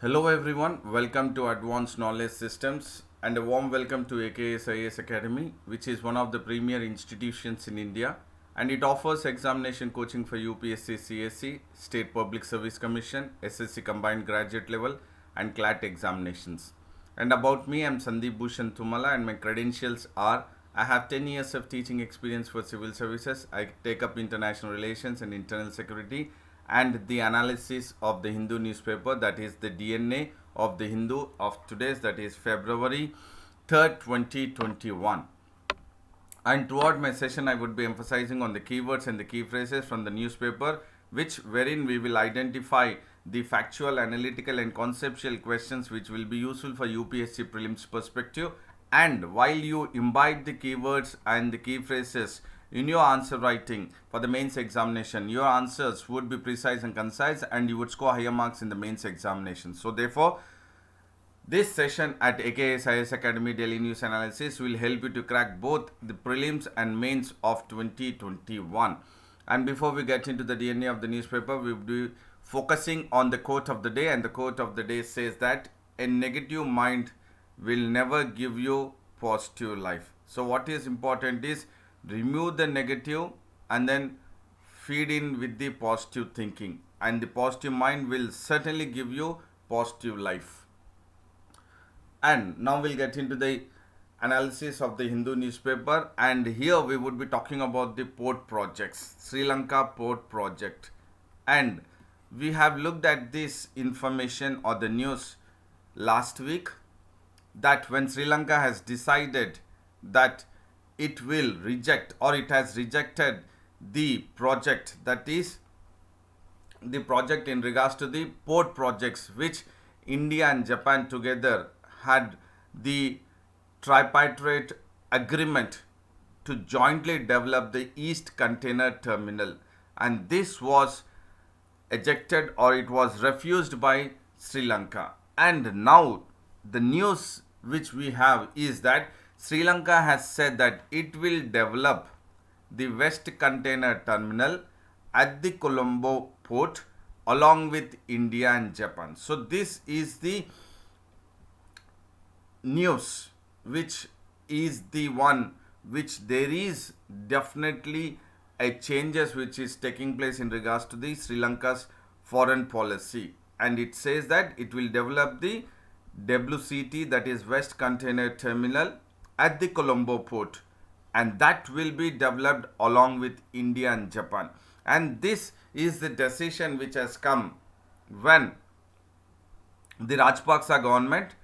Hello everyone, welcome to Advanced Knowledge Systems and a warm welcome to AKS IAS Academy, which is one of the premier institutions in India, and it offers examination coaching for UPSC CSE, State Public Service Commission, SSC Combined Graduate Level and CLAT examinations. And about me, I'm Sandeep Bhushan and my credentials are I have 10 years of teaching experience for civil services. I take up international relations and internal security and the analysis of the Hindu newspaper, that is the DNA of the Hindu of today's, that is February 3rd, 2021. And throughout my session, I would be emphasizing on the keywords and the key phrases from the newspaper, wherein we will identify the factual, analytical and conceptual questions which will be useful for UPSC prelims perspective. And while you imbibe the keywords and the key phrases in your answer writing for the mains examination, your answers would be precise and concise and you would score higher marks in the mains examination. So therefore, this session at AKS IAS Academy Daily News Analysis will help you to crack both the prelims and mains of 2021. And before we get into the DNA of the newspaper, we will be focusing on the quote of the day, and the quote of the day says that a negative mind will never give you positive life. So what is important is remove the negative and then feed in with the positive thinking, and the positive mind will certainly give you positive life. And now we'll get into the analysis of the Hindu newspaper, and here we would be talking about the port projects, Sri Lanka port project. And we have looked at this information or the news last week, that when Sri Lanka has decided that it will reject or it has rejected the project, that is the project in regards to the port projects which India and Japan together had the tripartite agreement to jointly develop the East Container Terminal, and this was ejected or it was refused by Sri Lanka. And now the news which we have is that Sri Lanka has said that it will develop the West Container Terminal at the Colombo port along with India and Japan. So this is the news which is the one which there is definitely a changes which is taking place in regards to the Sri Lanka's foreign policy, and it says that it will develop the WCT, that is West Container Terminal at the Colombo port, and that will be developed along with India and Japan. And this is the decision which has come when the Rajapaksa government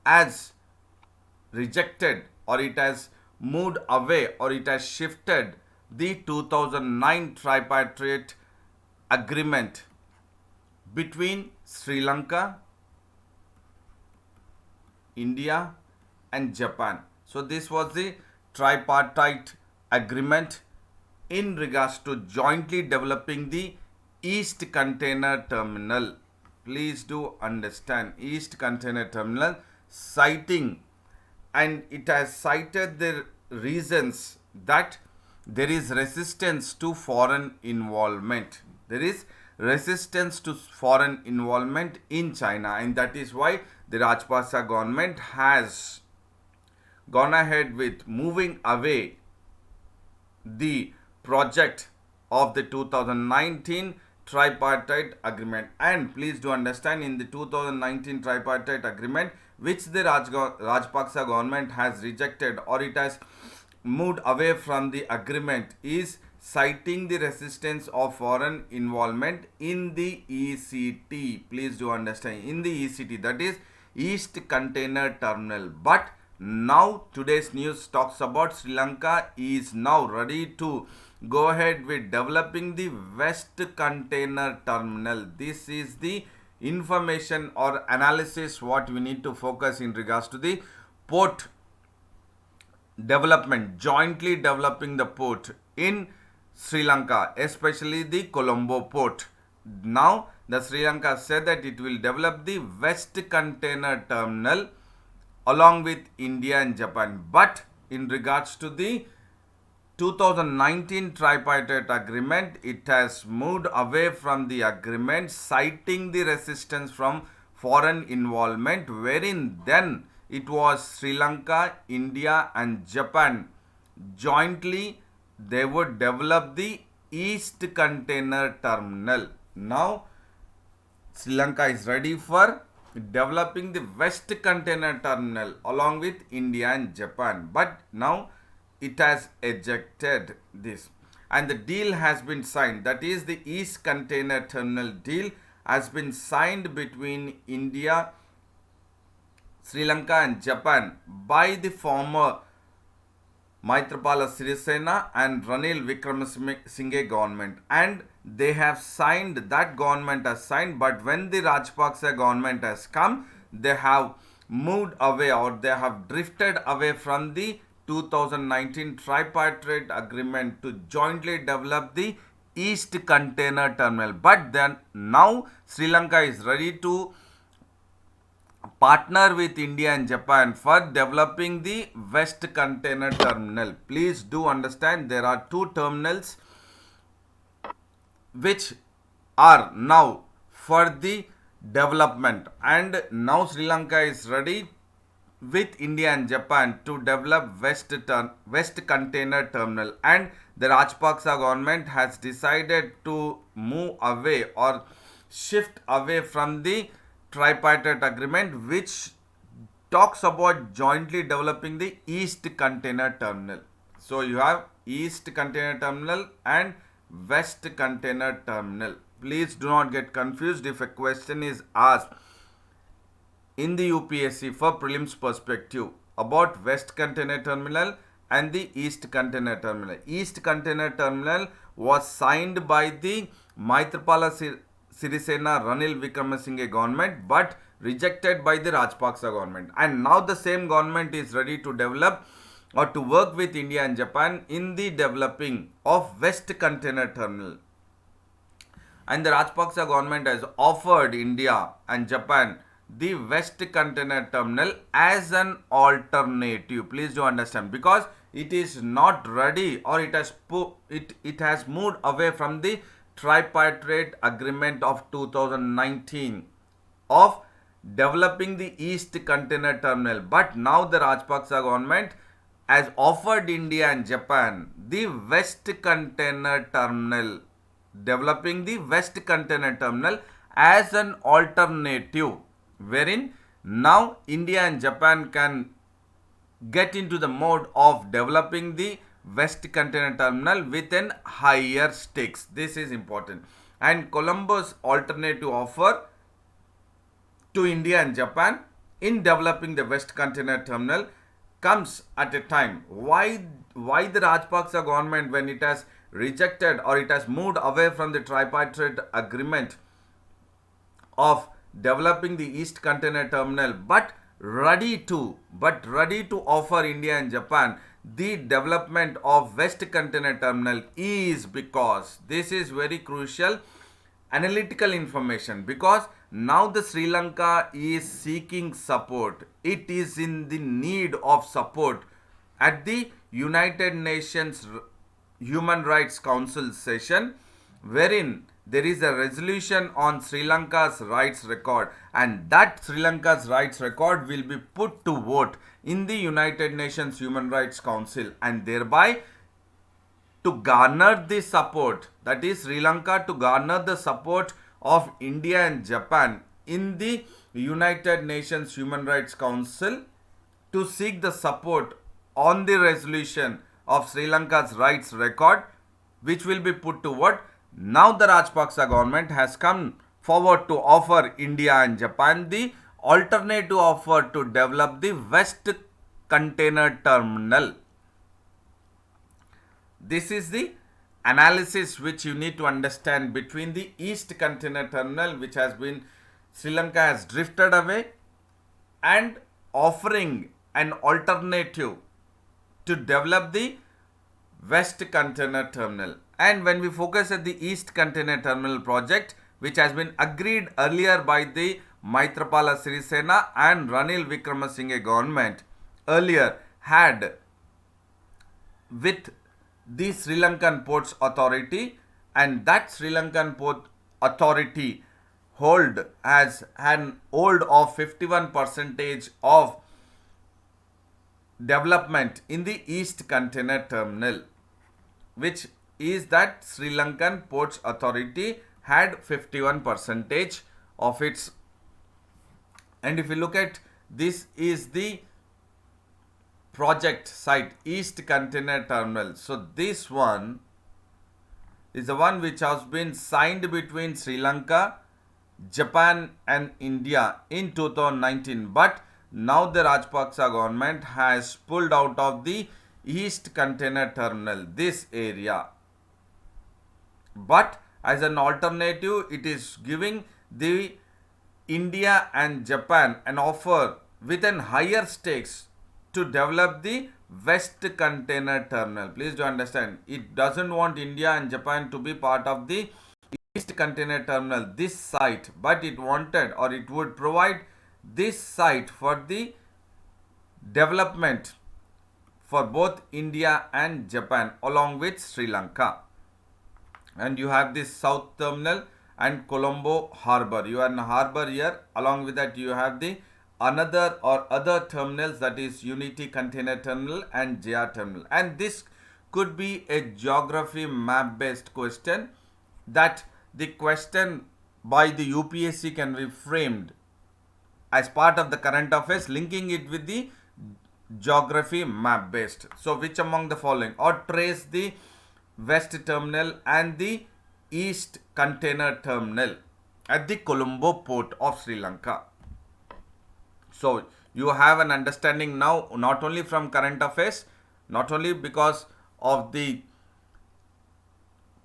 has rejected or it has moved away or it has shifted the 2009 tripartite agreement between Sri Lanka, India and Japan. So this was the tripartite agreement in regards to jointly developing the East Container Terminal. Please do understand, East Container Terminal, citing, and it has cited the reasons that there is resistance to foreign involvement. There is resistance to foreign involvement in China, and that is why the Rajapaksa government has gone ahead with moving away the project of the 2019 tripartite agreement. And please do understand, in the 2019 tripartite agreement which the Rajapaksa government has rejected or it has moved away from the agreement, is citing the resistance of foreign involvement in the ECT. Please do understand, in the ECT, that is East Container Terminal. But now today's news talks about Sri Lanka is now ready to go ahead with developing the West Container Terminal. This is the information or analysis what we need to focus in regards to the port development, jointly developing the port in Sri Lanka, especially the Colombo port. Now the Sri Lanka said that it will develop the West Container Terminal along with India and Japan. But in regards to the 2019 tripartite agreement, it has moved away from the agreement, citing the resistance from foreign involvement, wherein then it was Sri Lanka, India and Japan jointly they would develop the East Container Terminal. Now Sri Lanka is ready for developing the West Container Terminal along with India and Japan. But now it has ejected this. And the deal has been signed. That is, the East Container Terminal deal has been signed between India, Sri Lanka and Japan by the former Maithripala Sirisena and Ranil Wickremesinghe government, and they have signed, that government has signed, but when the Rajapaksa government has come, they have moved away or they have drifted away from the 2019 tripartite agreement to jointly develop the East Container Terminal. But then now Sri Lanka is ready to partner with India and Japan for developing the West Container Terminal. Please do understand there are two terminals which are now for the development, and now Sri Lanka is ready with India and Japan to develop West Container Terminal, and the Rajapaksa government has decided to move away or shift away from the tripartite agreement which talks about jointly developing the East Container Terminal. So you have East Container Terminal and West Container Terminal. Please do not get confused if a question is asked in the UPSC for prelims perspective about West Container Terminal and the East Container Terminal. East Container Terminal was signed by the Maithripala Sirisena Ranil Wickremesinghe government but rejected by the Rajapaksa government, and now the same government is ready to develop or to work with India and Japan in the developing of West Container Terminal. And the Rajapaksa government has offered India and Japan the West Container Terminal as an alternative. Please do understand, because it is not ready or it has moved away from the tripartite agreement of 2019 of developing the East Container Terminal. But now the Rajapaksa government has offered India and Japan the West Container Terminal, developing the West Container Terminal as an alternative, wherein now India and Japan can get into the mode of developing the West Container Terminal with an higher stakes. This is important. And Colombo's alternative offer to India and Japan in developing the West Container Terminal comes at a time why the Rajapaksa government, when it has rejected or it has moved away from the tripartite agreement of developing the East Container Terminal, but ready to offer India and Japan the development of West Container Terminal, is because this is very crucial analytical information, because now the Sri Lanka is seeking support. It is in the need of support at the United Nations Human Rights Council session, wherein there is a resolution on Sri Lanka's rights record, and that Sri Lanka's rights record will be put to vote in the United Nations Human Rights Council, and thereby to garner the support, that is Sri Lanka to garner the support of India and Japan in the United Nations Human Rights Council to seek the support on the resolution of Sri Lanka's rights record, which will be put to vote. Now the Rajapaksa government has come forward to offer India and Japan the alternative offer to develop the West Container Terminal. This is the analysis which you need to understand between the East Container Terminal, which has been Sri Lanka has drifted away, and offering an alternative to develop the West Container Terminal. And when we focus at the East Container Terminal project, which has been agreed earlier by the Maithripala Sirisena and Ranil Wickremesinghe government, earlier had with the Sri Lankan Ports Authority, and that Sri Lankan Port Authority has an hold of 51 percentage of development in the East Container Terminal, which is that Sri Lankan Ports Authority had 51 percentage of its. And if you look at this, is the project site East Container Terminal. So this one is the one which has been signed between Sri Lanka, Japan and India in 2019, but now the Rajapaksa government has pulled out of the East Container Terminal, this area. But as an alternative, it is giving the India and Japan an offer with an higher stakes to develop the West Container Terminal. Please do understand, it doesn't want India and Japan to be part of the East Container Terminal, this site, but it wanted, or it would provide this site for the development for both India and Japan along with Sri Lanka. And you have this South Terminal and Colombo Harbour. You have a harbour here. Along with that, you have the another or other terminals, that is Unity Container Terminal and JR Terminal. And this could be a geography map based question, that the question by the UPSC can be framed as part of the current affairs, linking it with the geography map based. So which among the following, or trace the West Terminal and the East Container Terminal at the Colombo port of Sri Lanka. So you have an understanding now, not only from current affairs, not only because of the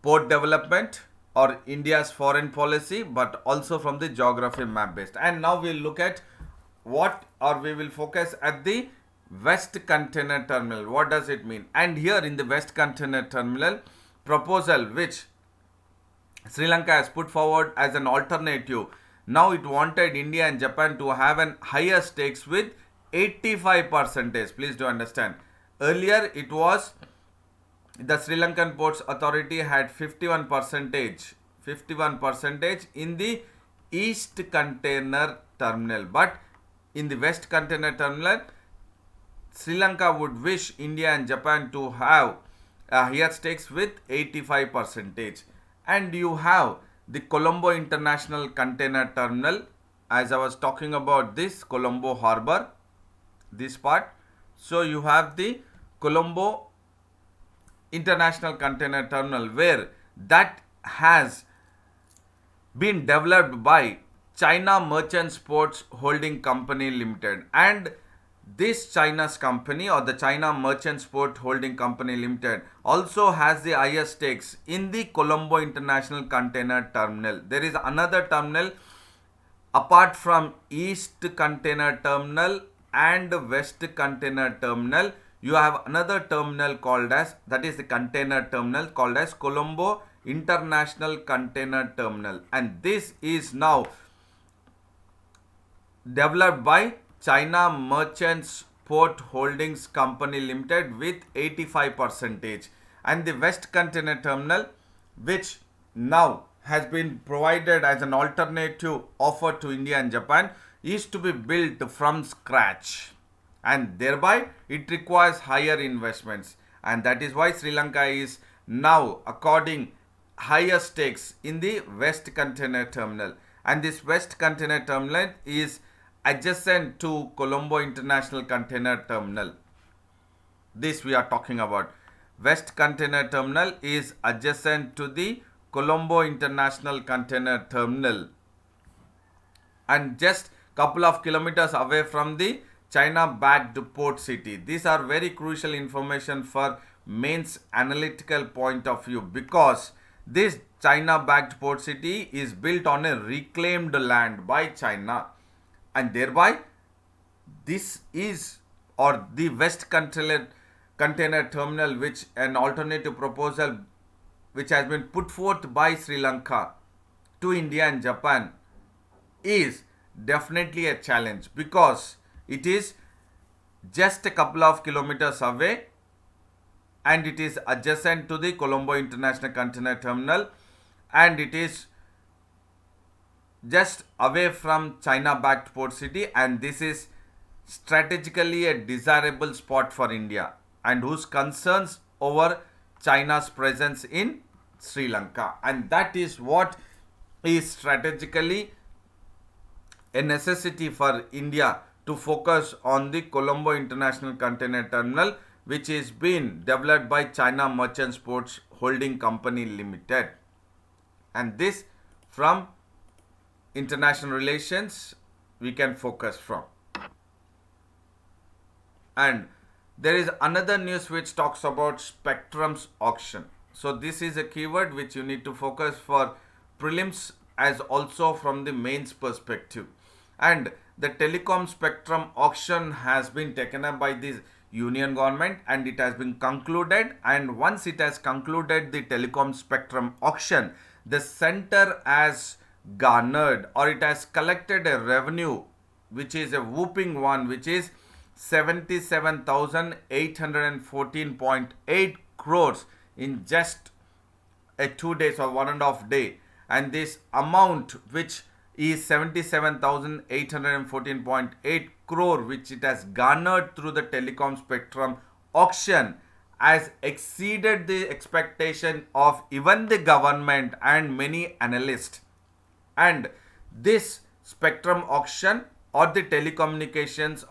port development or India's foreign policy, but also from the geography map based. And now we'll look at what, or we will focus at the West Container Terminal. What does it mean? And here in the West Container Terminal proposal, which Sri Lanka has put forward as an alternative, now it wanted India and Japan to have an higher stakes with 85 percentage. Please do understand, earlier it was the Sri Lankan Ports Authority had 51 percentage in the East Container Terminal, but in the West Container Terminal, Sri Lanka would wish India and Japan to have higher stakes with 85 percentage. And you have the Colombo International Container Terminal, as I was talking about this Colombo Harbour, this part. So you have the Colombo International Container Terminal, where that has been developed by China Merchants Ports Holding Company Limited. And this China's company, or the China Merchants Port Holding Company Limited, also has the highest stakes in the Colombo International Container Terminal. There is another terminal apart from East Container Terminal and West Container Terminal. You have another terminal called as, that is the container terminal called as Colombo International Container Terminal, and this is now developed by China Merchants Port Holdings Company Limited with 85 percentage. And the West Container Terminal, which now has been provided as an alternative offer to India and Japan, is to be built from scratch, and thereby it requires higher investments, and that is why Sri Lanka is now according higher stakes in the West Container Terminal. And this West Container Terminal is adjacent to Colombo International Container Terminal. This we are talking about. West Container Terminal is adjacent to the Colombo International Container Terminal and just couple of kilometers away from the China-backed port city. These are very crucial information for mains analytical point of view, because this China-backed port city is built on a reclaimed land by China, and thereby this is, or the West Container Terminal, which an alternative proposal which has been put forth by Sri Lanka to India and Japan, is definitely a challenge, because it is just a couple of kilometers away and it is adjacent to the Colombo International Container Terminal, and it is just away from China backed port city, and this is strategically a desirable spot for India, and whose concerns over China's presence in Sri Lanka, and that is what is strategically a necessity for India to focus on the Colombo International Container Terminal, which is being developed by China Merchants Ports Holding Company Limited. And this from international relations we can focus from. And there is another news which talks about spectrums auction. So this is a keyword which you need to focus for prelims as also from the mains perspective. And the telecom spectrum auction has been taken up by the union government, and it has been concluded. And once it has concluded the telecom spectrum auction, the center has garnered, or it has collected a revenue which is a whooping one, which is 77,814.8 crores in just a 2 days or 1.5 day. And this amount, which is 77,814.8 crore, which it has garnered through the telecom spectrum auction, has exceeded the expectation of even the government and many analysts. And this spectrum auction or the telecommunications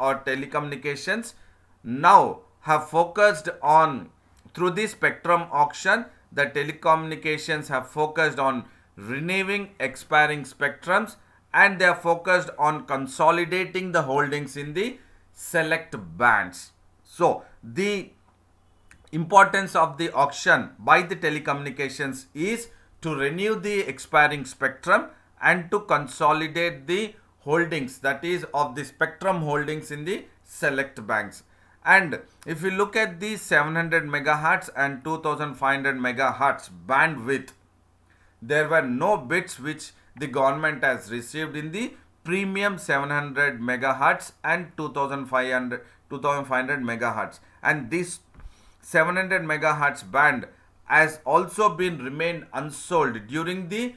now have focused on, through this spectrum auction, the telecommunications have focused on renewing expiring spectrums, and they are focused on consolidating the holdings in the select bands. So the importance of the auction by the telecommunications is to renew the expiring spectrum and to consolidate the holdings, that is of the spectrum holdings in the select banks. And if you look at the 700 megahertz and 2500 megahertz bandwidth, there were no bids which the government has received in the premium 700 megahertz and 2500 megahertz. And this 700 megahertz band has also been remained unsold during the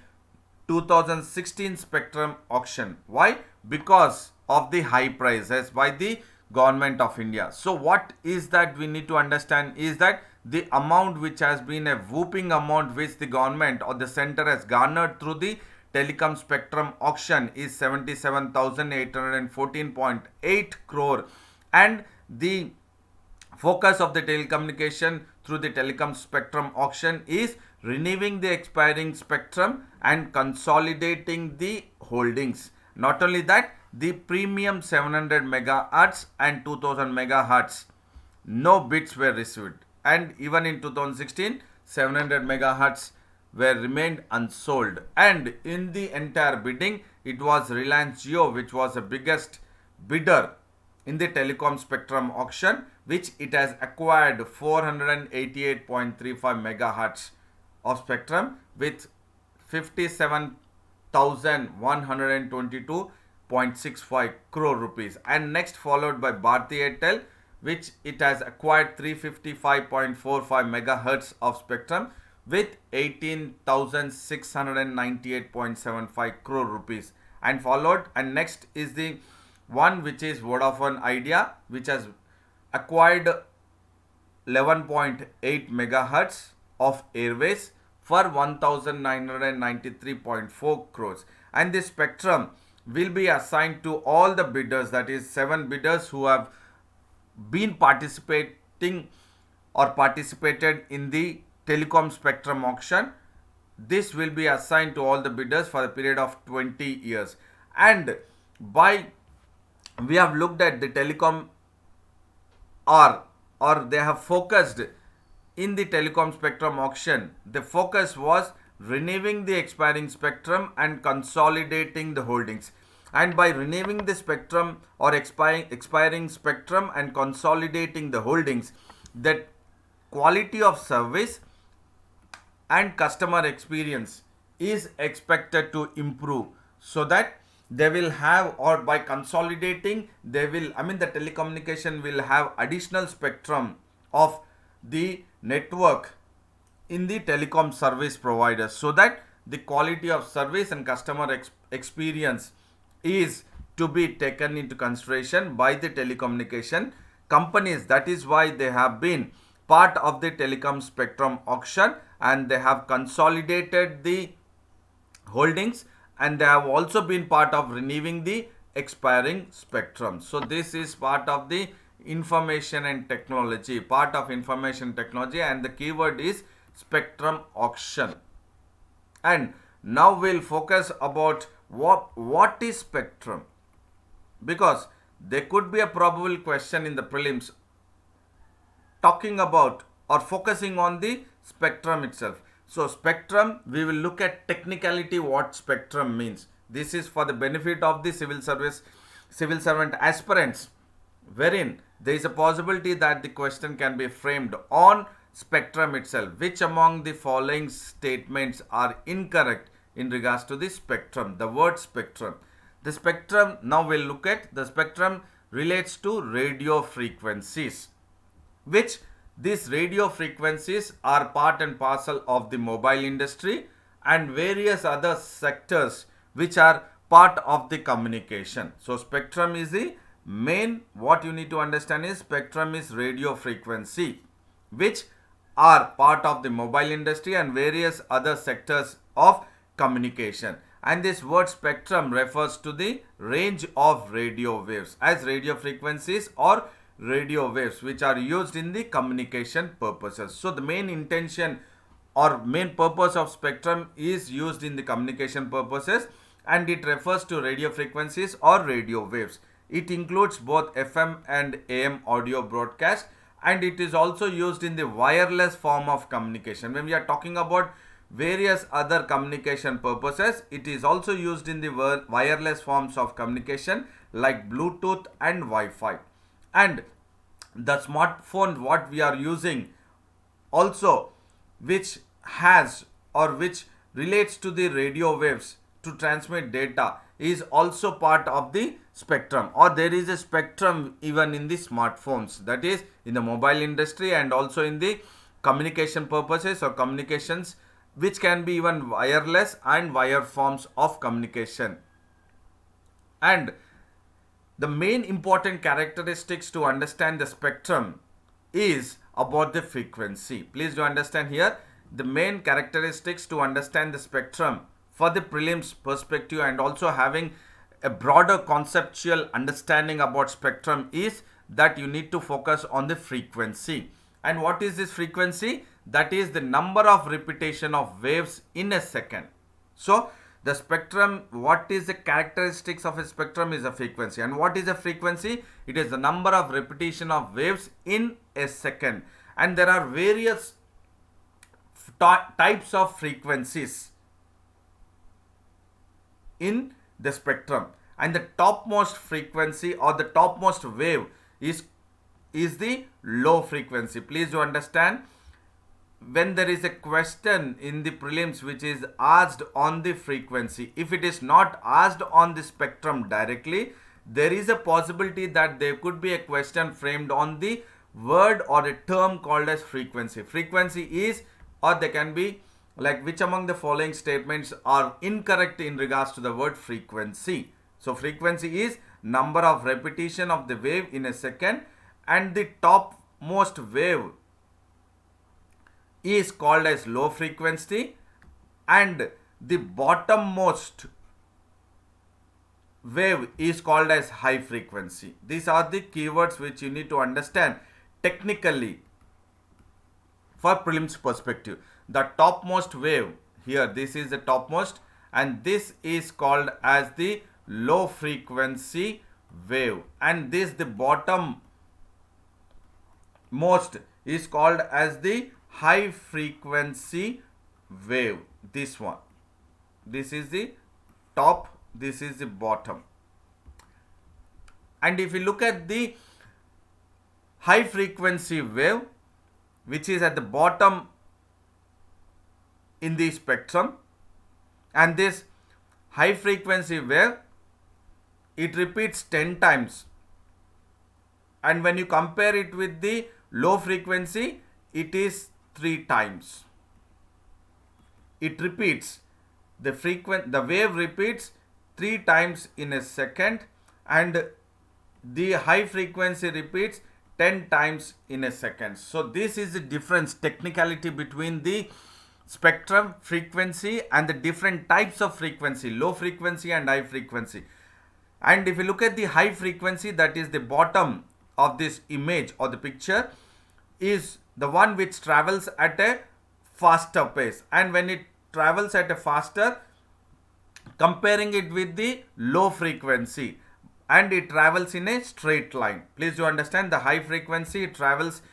2016 spectrum auction. Why? Because of the high prices by the government of India. So what is that we need to understand is that the amount which has been a whooping amount which the government or the center has garnered through the telecom spectrum auction is 77,814.8 crore, and the focus of the telecommunication through the telecom spectrum auction is renewing the expiring spectrum and consolidating the holdings. Not only that, the premium 700 megahertz and 2000 megahertz, no bids were received, and even in 2016 700 megahertz were remained unsold. And in the entire bidding, it was Reliance Jio which was the biggest bidder in the telecom spectrum auction, which it has acquired 488.35 megahertz of spectrum with 57,122.65 crore rupees. And next followed by Bharti Airtel, which it has acquired 355.45 megahertz of spectrum with 18,698.75 crore rupees. And followed, and next is the one which is Vodafone Idea, which has acquired 11.8 megahertz of airways for 1,993.4 crores. And this spectrum will be assigned to all the bidders, that is 7 bidders who have been participating or participated in the telecom spectrum auction. This will be assigned to all the bidders for a period of 20 years. And we have looked at the telecom or they have focused in the telecom spectrum auction. The focus was renewing the expiring spectrum and consolidating the holdings. And by renewing the spectrum or expiring spectrum and consolidating the holdings, the quality of service and customer experience is expected to improve, so that they will have, or by consolidating, they will, the telecommunication will have additional spectrum of the network in the telecom service providers, so that the quality of service and customer experience is to be taken into consideration by the telecommunication companies. That is why they have been part of the telecom spectrum auction, and they have consolidated the holdings, and they have also been part of renewing the expiring spectrum. So this is part of the information and technology, and the keyword is spectrum auction. And now we'll focus about what is spectrum, because there could be a probable question in the prelims talking about or focusing on the spectrum itself. So spectrum, we will look at technicality what spectrum means. This is for the benefit of the civil servant aspirants, wherein there is a possibility that the question can be framed on spectrum itself. Which among the following statements are incorrect in regards to the spectrum? The word spectrum. The spectrum, now we'll look at the spectrum relates to radio frequencies, which these radio frequencies are part and parcel of the mobile industry and various other sectors which are part of the communication. So spectrum is the main, what you need to understand is spectrum is radio frequency which are part of the mobile industry and various other sectors of communication. And this word spectrum refers to the range of radio waves as radio frequencies or radio waves which are used in the communication purposes. So the main intention or main purpose of spectrum is used in the communication purposes, and it refers to radio frequencies or radio waves. It includes both FM and AM audio broadcast, and it is also used in the wireless form of communication. When we are talking about various other communication purposes, it is also used in the wireless forms of communication like Bluetooth and Wi-Fi. And the smartphone what we are using also, which has or which relates to the radio waves to transmit data, is also part of the spectrum, or there is a spectrum even in the smartphones, that is in the mobile industry and also in the communication purposes or communications, which can be even wireless and wire forms of communication. And the main important characteristics to understand the spectrum is about the frequency. Please do understand here the main characteristics to understand the spectrum for the prelims perspective and also having a broader conceptual understanding about spectrum is that you need to focus on the frequency. And what is this frequency? That is the number of repetition of waves in a second. So the spectrum, what is the characteristics of a spectrum is a frequency. And what is a frequency? It is the number of repetition of waves in a second. And there are various types of frequencies in the spectrum, and the topmost frequency or the topmost wave is the low frequency. Please do understand, when there is a question in the prelims which is asked on the frequency, if it is not asked on the spectrum directly, there is a possibility that there could be a question framed on the word or a term called as frequency. Frequency is, or they can be like, which among the following statements are incorrect in regards to the word frequency? So frequency is number of repetition of the wave in a second, and the topmost wave is called as low frequency, and the bottommost wave is called as high frequency. These are the keywords which you need to understand technically for prelims perspective. The topmost wave here, this is the topmost, and this is called as the low frequency wave, and this the bottom most is called as the high frequency wave. This one, this is the top, this is the bottom. And if you look at the high frequency wave, which is at the bottom in the spectrum, and this high frequency wave, it repeats 10 times, and when you compare it with the low frequency, it is 3 times. It repeats the wave repeats 3 times in a second, and the high frequency repeats 10 times in a second. So this is the difference, technicality between the spectrum frequency and the different types of frequency, low frequency and high frequency. And if you look at the high frequency, that is the bottom of this image or the picture, is the one which travels at a faster pace. And when it travels at a faster, comparing it with the low frequency, and it travels in a straight line. Please do understand, the high frequency, it travels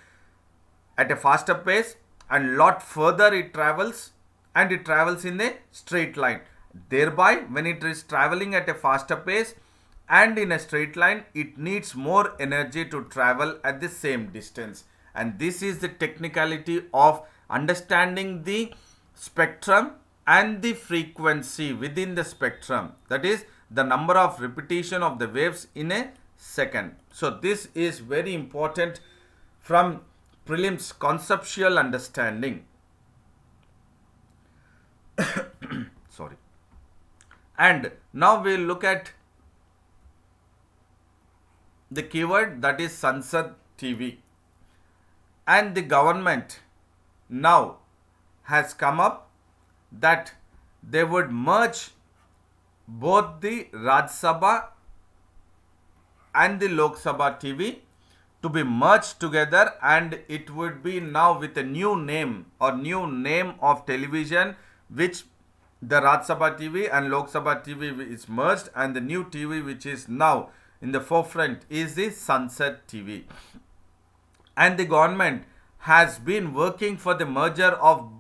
at a faster pace, and lot further it travels, and it travels in a straight line. Thereby, when it is traveling at a faster pace and in a straight line, it needs more energy to travel at the same distance. And this is the technicality of understanding the spectrum and the frequency within the spectrum, that is the number of repetition of the waves in a second. So this is very important from prelims conceptual understanding. Sorry. And now we'll look at the keyword, that is Sansad TV. And the government now has come up that they would merge both the Rajya Sabha and the Lok Sabha TV to be merged together, and it would be now with a new name or new name of television, which the Rajya Sabha TV and Lok Sabha TV is merged, and the new TV which is now in the forefront is the Sansad TV. And the government has been working for the merger of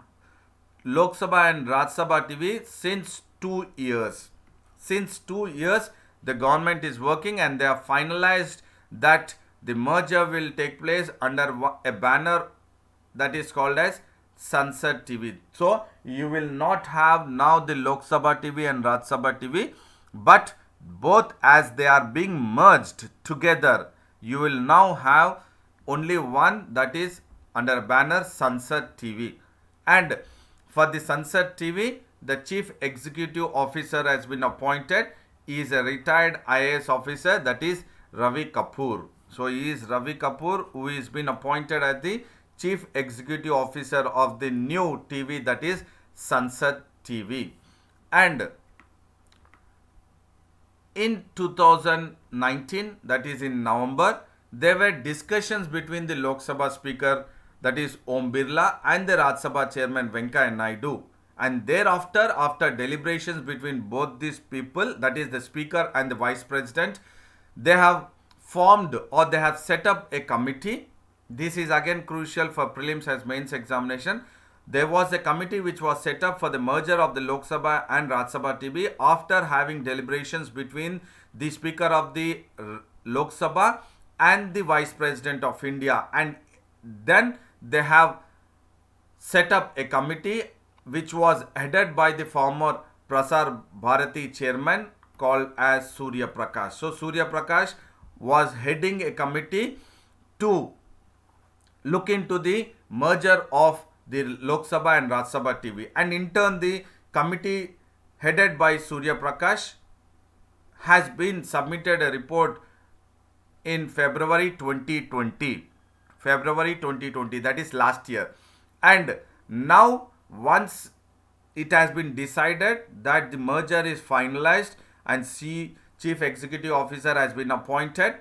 Lok Sabha and Rajya Sabha TV since 2 years. Since 2 years, the government is working, and they have finalized that the merger will take place under a banner that is called as Sansad TV. So you will not have now the Lok Sabha TV and Rajya Sabha TV, but both, as they are being merged together, you will now have only one, that is under banner Sansad TV. And for the Sansad TV, the Chief Executive Officer has been appointed. He is a retired IAS officer, that is Ravi Kapoor. So he is Ravi Kapoor, who has been appointed as the Chief Executive Officer of the new TV, that is Sansad TV. And in 2019, that is in November, there were discussions between the Lok Sabha Speaker, that is Om Birla, and the Rajya Sabha Chairman Venkaiah Naidu. And thereafter, after deliberations between both these people, that is the Speaker and the Vice President, they have formed or they have set up a committee. This is again crucial for prelims as mains examination. There was a committee which was set up for the merger of the Lok Sabha and Rajya Sabha TV after having deliberations between the Speaker of the Lok Sabha and the Vice President of India. And then they have set up a committee which was headed by the former Prasar Bharati chairman called as Surya Prakash. So Surya Prakash was heading a committee to look into the merger of the Lok Sabha and Rajya Sabha TV. And in turn, the committee headed by Surya Prakash has been submitted a report in February 2020. February 2020, that is last year. And now, once it has been decided that the merger is finalized and Chief Executive Officer has been appointed,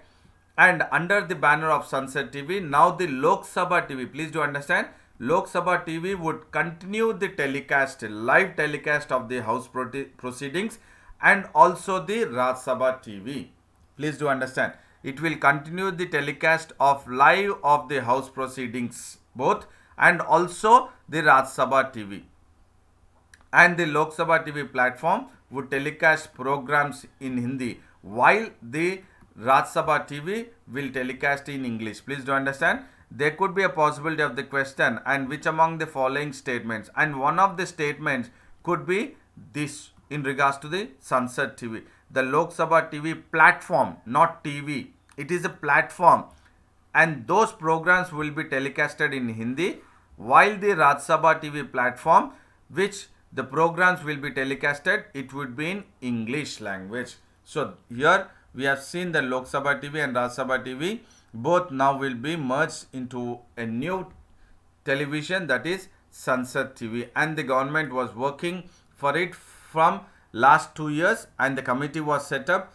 and under the banner of Sansad TV, now the Lok Sabha TV, please do understand, Lok Sabha TV would continue the telecast, live telecast of the House proceedings, and also the Rajya Sabha TV. Please do understand, it will continue the telecast of live of the House proceedings both, and also the Rajya Sabha TV. And the Lok Sabha TV platform would telecast programs in Hindi, while the Rajya Sabha TV will telecast in English. Please do understand, there could be a possibility of the question, and which among the following statements, and one of the statements could be this in regards to the Sansad TV. The Lok Sabha TV platform, not TV, it is a platform, and those programs will be telecasted in Hindi, while the Rajya Sabha TV platform, which the programs will be telecasted, it would be in English language. So here we have seen the Lok Sabha TV and Rajya Sabha TV, both now will be merged into a new television, that is Sansad TV, and the government was working for it from last 2 years, and the committee was set up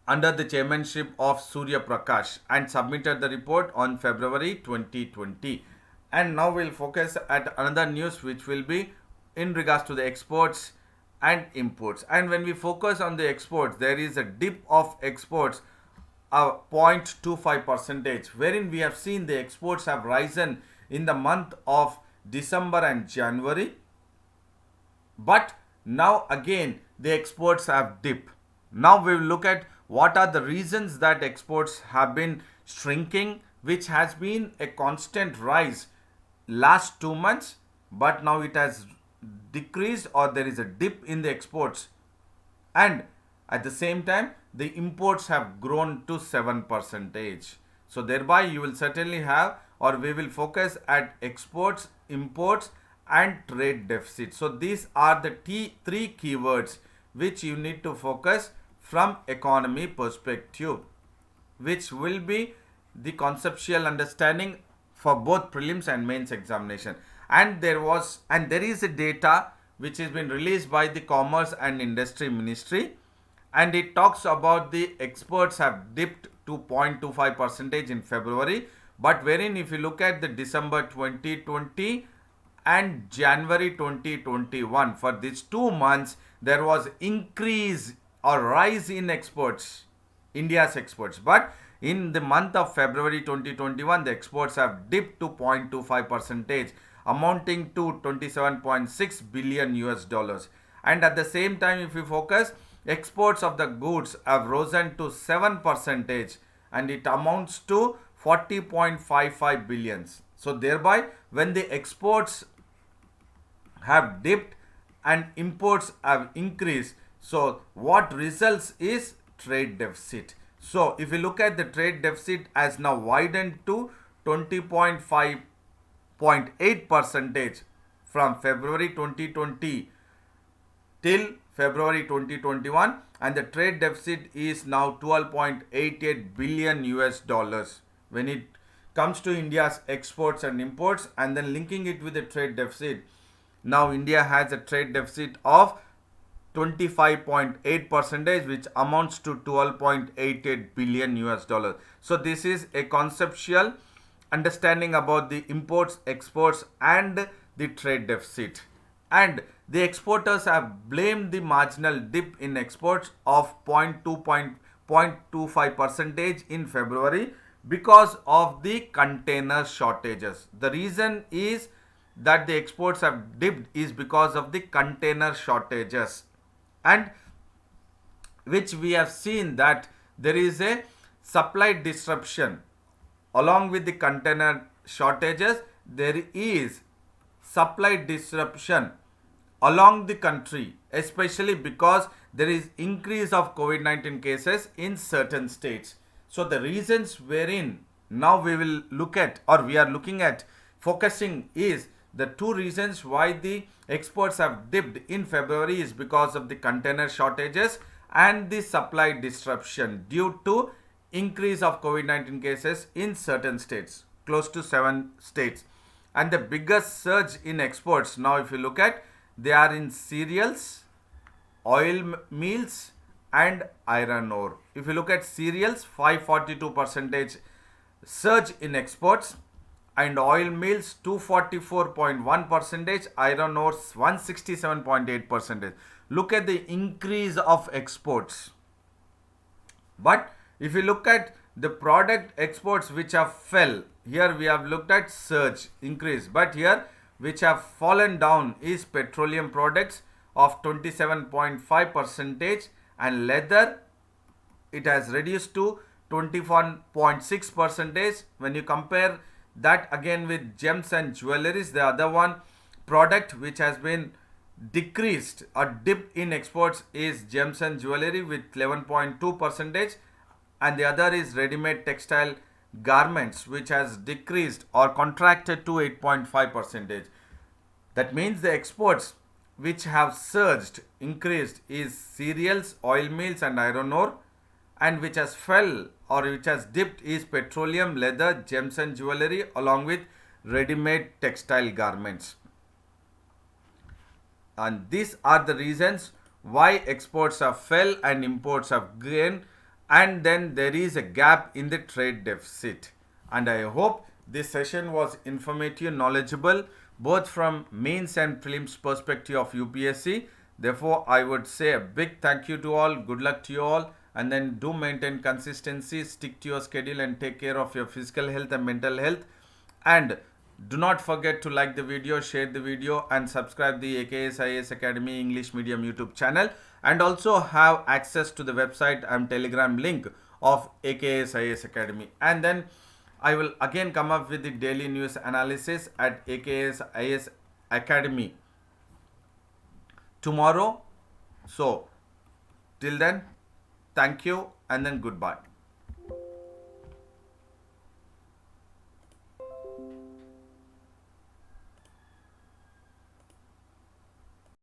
under the chairmanship of Surya Prakash and submitted the report on February 2020. And now we'll focus at another news which will be in regards to the exports and imports. And when we focus on the exports, there is a dip of exports of 0.25 percentage, wherein we have seen the exports have risen in the month of December and January, but now again the exports have dipped. Now we will look at what are the reasons that exports have been shrinking, which has been a constant rise last 2 months, but now it has decreased, or there is a dip in the exports, and at the same time the imports have grown to 7%. So thereby you will certainly have, or we will focus at exports, imports and trade deficit. So these are the three keywords which you need to focus from economy perspective, which will be the conceptual understanding for both prelims and mains examination. And there is a data which has been released by the Commerce and Industry Ministry, and it talks about the exports have dipped to 0.25% in February, but wherein if you look at the December 2020 and January 2021, for these 2 months there was increase or rise in exports, India's exports, but in the month of February 2021 the exports have dipped to 0.25%, amounting to 27.6 billion US dollars. And at the same time, if you focus, exports of the goods have risen to 7%, and it amounts to 40.55 billions. So thereby when the exports have dipped and imports have increased, so what results is trade deficit. So if you look at the trade deficit has now widened to 20.8% from February 2020 till February 2021, and the trade deficit is now 12.88 billion US dollars when it comes to India's exports and imports. And then linking it with the trade deficit, now India has a trade deficit of 25.8%, which amounts to 12.88 billion US dollars. So this is a conceptual understanding about the imports, exports and the trade deficit. And the exporters have blamed the marginal dip in exports of 0.25% in February because of the container shortages. The reason is that the exports have dipped is because of the container shortages, and which we have seen that there is a supply disruption along with the container shortages. There is supply disruption along the country, especially because there is increase of COVID-19 cases in certain states. So the reasons wherein now we will look at, or we are looking at focusing, is the 2 reasons why the exports have dipped in February is because of the container shortages and the supply disruption due to increase of COVID-19 cases in certain states, close to 7 states. And the biggest surge in exports, now if you look at, they are in cereals, oil meals and iron ore. If you look at cereals, 542% surge in exports, and oil meals 244.1%, iron ore 167.8%. Look at the increase of exports. But if you look at the product exports which have fell, here we have looked at surge, increase, but here which have fallen down is petroleum products of 27.5%, and leather, it has reduced to 21.6%. When you compare that again with gems and jewelries, the other one product which has been decreased or dipped in exports is gems and jewelry with 11.2%, and the other is ready-made textile garments which has decreased or contracted to 8.5%. That means the exports which have surged, increased is cereals, oil mills and iron ore, and which has fell or which has dipped is petroleum, leather, gems and jewelry along with ready-made textile garments. And these are the reasons why exports have fell and imports have gained, and then there is a gap in the trade deficit. And I hope this session was informative, knowledgeable, both from mains and prelims perspective of UPSC. Therefore, I would say a big thank you to all, good luck to you all, and then do maintain consistency, stick to your schedule and take care of your physical health and mental health. And do not forget to like the video, share the video and subscribe the AKS IAS Academy English Medium YouTube channel, and also have access to the website and Telegram link of AKS IAS Academy. And then I will again come up with the daily news analysis at AKS IAS Academy tomorrow. So till then, thank you and then goodbye.